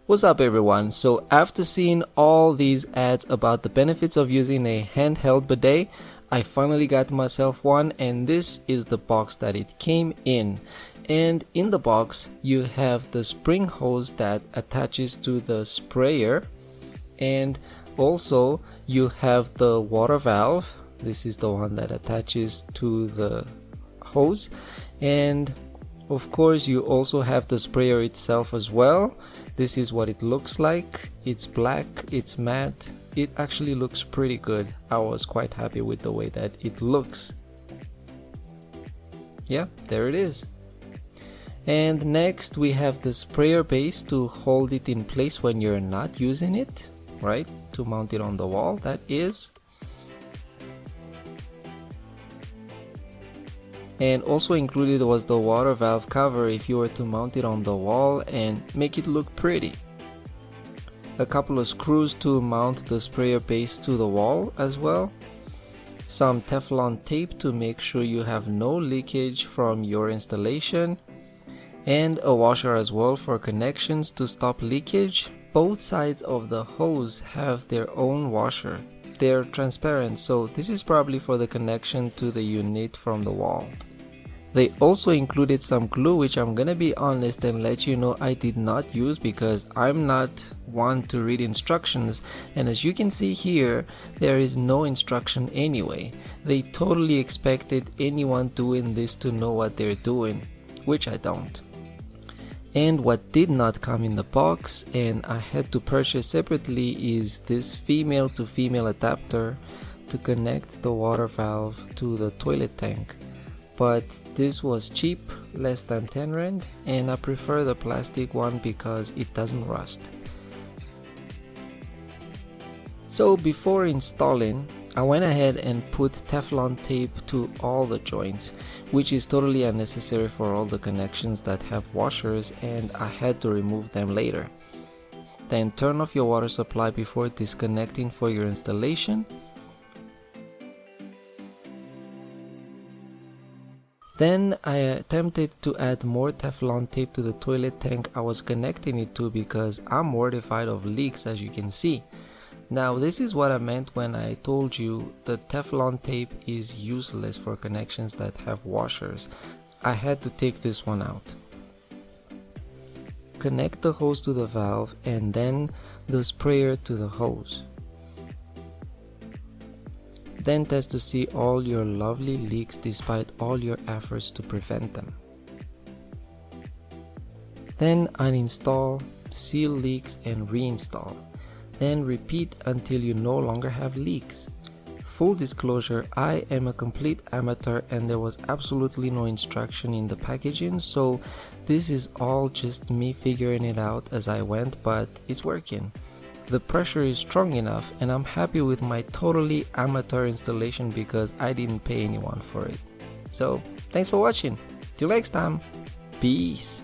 What's up everyone? So after seeing all these ads about the benefits of using a handheld bidet, I finally got myself one, and this is the box that it came in. And in the box you have the spring hose that attaches to the sprayer, and also you have the water valve. This is the one that attaches to the hose, and of course you also have the sprayer itself as well. This is what it looks like. It's black, it's matte. It actually looks pretty good. I was quite happy with the way that it looks. Yeah, there it is. And next we have the sprayer base to hold it in place when you're not using it, right? To mount it on the wall, that is. And also included was the water valve cover if you were to mount it on the wall and make it look pretty. A couple of screws to mount the sprayer base to the wall as well. Some Teflon tape to make sure you have no leakage from your installation. And a washer as well for connections to stop leakage. Both sides of the hose have their own washer. They're transparent, so this is probably for the connection to the unit from the wall. They also included some glue, which I'm gonna be honest and let you know I did not use because I'm not one to read instructions, and as you can see here, there is no instruction anyway. They totally expected anyone doing this to know what they're doing, which I don't. And what did not come in the box and I had to purchase separately is this female to female adapter to connect the water valve to the toilet tank. But this was cheap, less than 10 rand, and I prefer the plastic one because it doesn't rust. So before installing, I went ahead and put Teflon tape to all the joints, which is totally unnecessary for all the connections that have washers, and I had to remove them later. Then turn off your water supply before disconnecting for your installation. Then I attempted to add more Teflon tape to the toilet tank I was connecting it to because I'm mortified of leaks, as you can see. Now this is what I meant when I told you the Teflon tape is useless for connections that have washers. I had to take this one out. Connect the hose to the valve and then the sprayer to the hose. Then test to see all your lovely leaks despite all your efforts to prevent them. Then uninstall, seal leaks and reinstall. Then repeat until you no longer have leaks. Full disclosure, I am a complete amateur and there was absolutely no instruction in the packaging, so this is all just me figuring it out as I went, but it's working. The pressure is strong enough and I'm happy with my totally amateur installation because I didn't pay anyone for it. So thanks for watching. Till next time. Peace.